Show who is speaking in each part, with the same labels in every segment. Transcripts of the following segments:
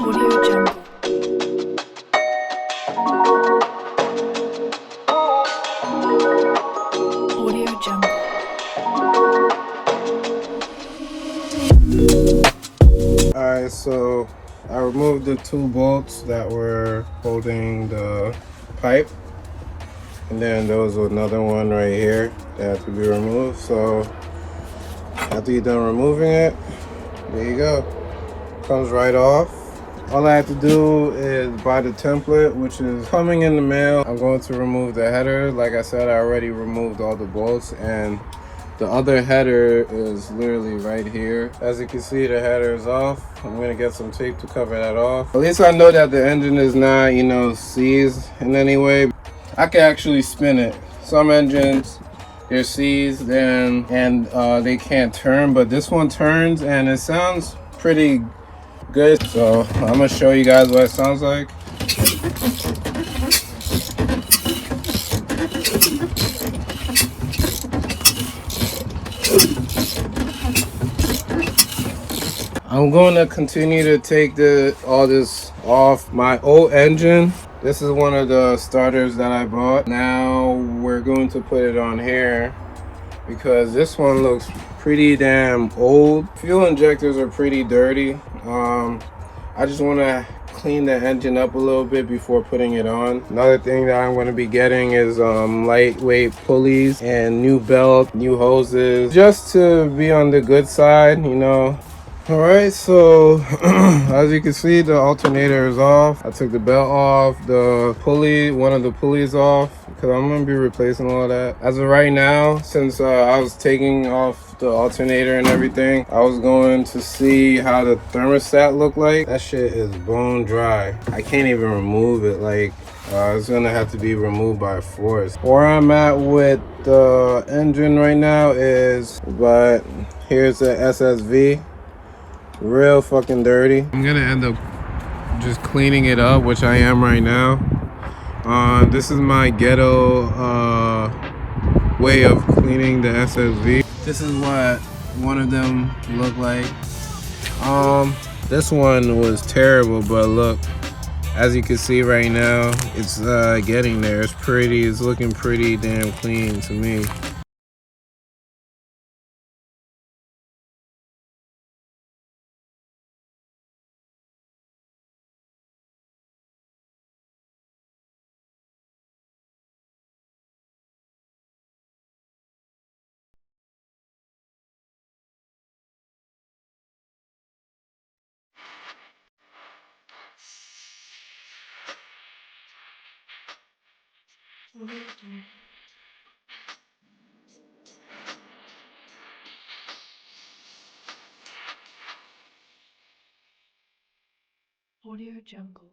Speaker 1: Audio Jungle. Audio Jungle.
Speaker 2: Alright, so I removed the two bolts that were holding the pipe, and then there was another one right here that had to be removed. So after you're done removing it, there you go. Comes right off. All I have to do is buy the template, which is coming in the mail. I'm going to remove the header. Like I said, I already removed all the bolts, and the other header is literally right here. As you can see, the header is off. I'm gonna get some tape to cover that off. At least I know that the engine is not, seized in any way. I can actually spin it. Some engines, they're seized and they can't turn, but this one turns and it sounds pretty good. So I'm gonna show you guys what it sounds like. I'm going to continue to take all this off my old engine. This is one of the starters that I bought. Now we're going to put it on here because this one looks pretty damn old. Fuel injectors are pretty dirty. I just want to clean the engine up a little bit before putting it on. Another thing that I'm going to be getting is lightweight pulleys and new belt, new hoses, just to be on the good side, All right, so as you can see, the alternator is off. I took the belt off, one of the pulleys off, because I'm going to be replacing all that. As of right now, since I was taking off the alternator and everything, I was going to see how the thermostat looked like. That shit is bone dry. I can't even remove it. It's going to have to be removed by force. Where I'm at with the engine right now but here's the SSV. Real fucking dirty. I'm gonna end up just cleaning it up, which I am right now. This is my ghetto way of cleaning the SSV. This is what one of them looked like. This one was terrible, but look, as you can see right now, it's getting there. It's looking pretty damn clean to me.
Speaker 1: Audio Jungle.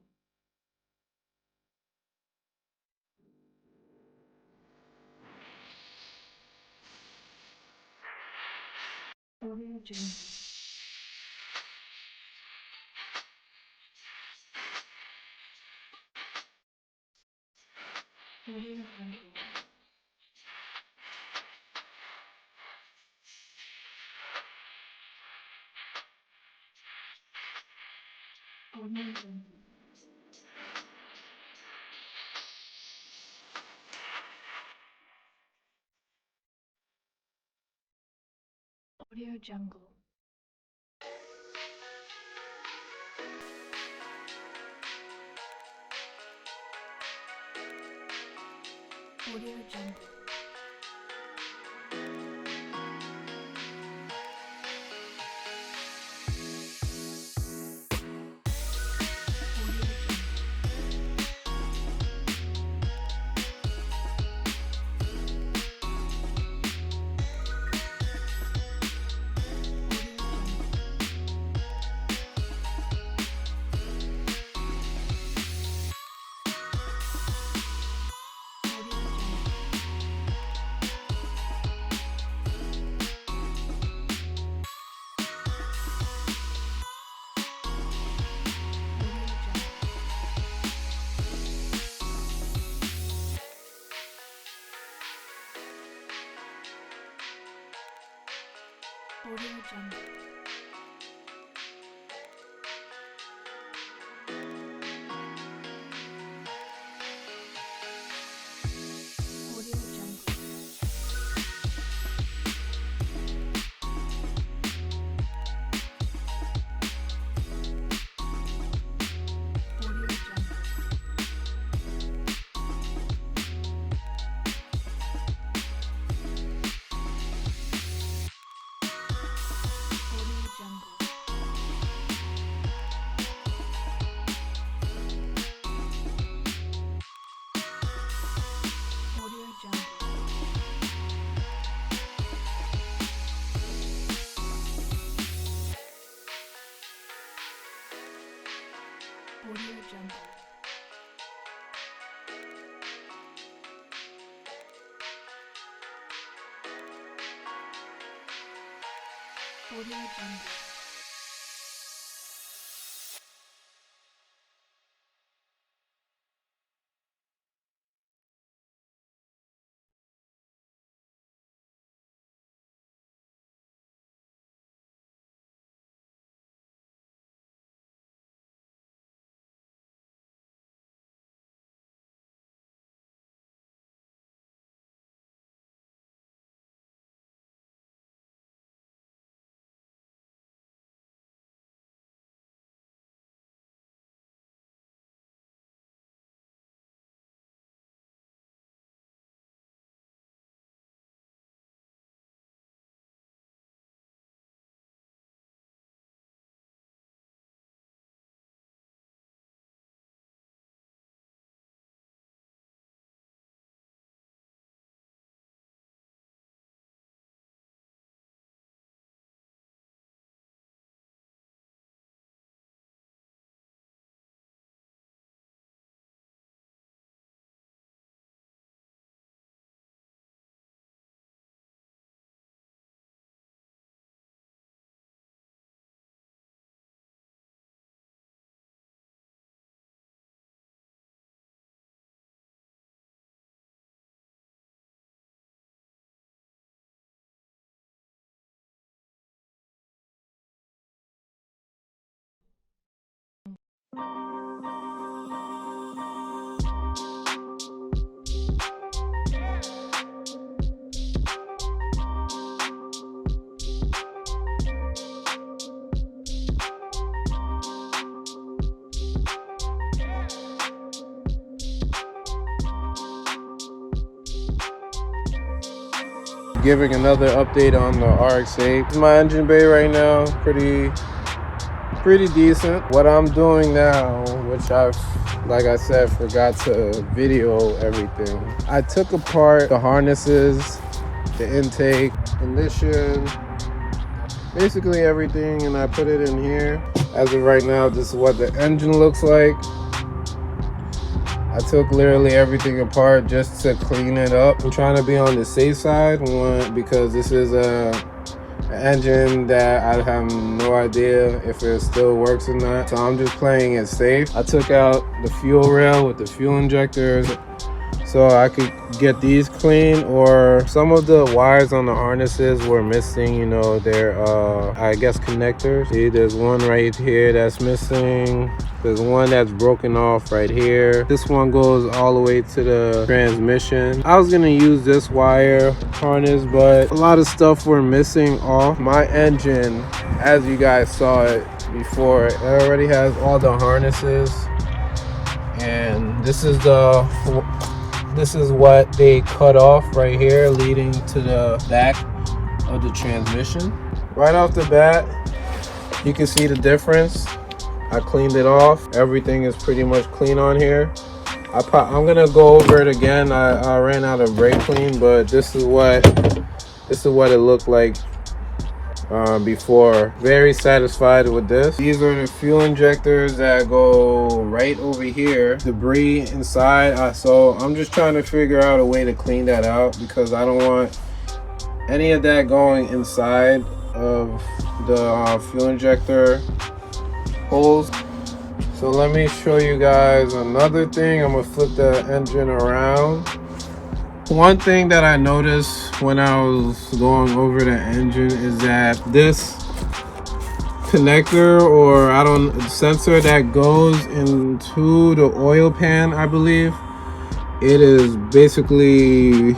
Speaker 1: Audio Jungle. Audio Jungle. Audio Jungle. Audio Jungle. Audio Jungle. Audio Jungle. Audio Jungle. Audio Jungle.
Speaker 2: Giving another update on the RX-8. My engine bay right now, pretty decent. What I'm doing now, which like I said, forgot to video everything. I took apart the harnesses, the intake, ignition, basically everything, and I put it in here. As of right now, this is what the engine looks like. I took literally everything apart just to clean it up. I'm trying to be on the safe side because this is an engine that I have no idea if it still works or not. So I'm just playing it safe. I took out the fuel rail with the fuel injectors so I could get these clean, or some of the wires on the harnesses were missing, you know, they're I guess connectors. See, there's one right here that's missing. There's one that's broken off right here. This one goes all the way to the transmission. I was gonna use this wire harness, but a lot of stuff were missing off. My engine, as you guys saw it before, it already has all the harnesses, and this is what they cut off right here, leading to the back of the transmission. Right off the bat, you can see the difference. I cleaned it off. Everything is pretty much clean on here. I'm gonna go over it again. I ran out of brake clean, but this is what it looked like before. Very satisfied with this. These are the fuel injectors that go right over here. Debris inside. So I'm just trying to figure out a way to clean that out, because I don't want any of that going inside of the fuel injector holes. So let me show you guys another thing. I'm gonna flip the engine around. One thing that I noticed when I was going over the engine is that this connector, or sensor that goes into the oil pan, I believe, it is basically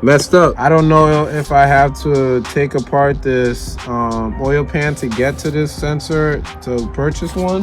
Speaker 2: messed up. I don't know if I have to take apart this oil pan to get to this sensor to purchase one,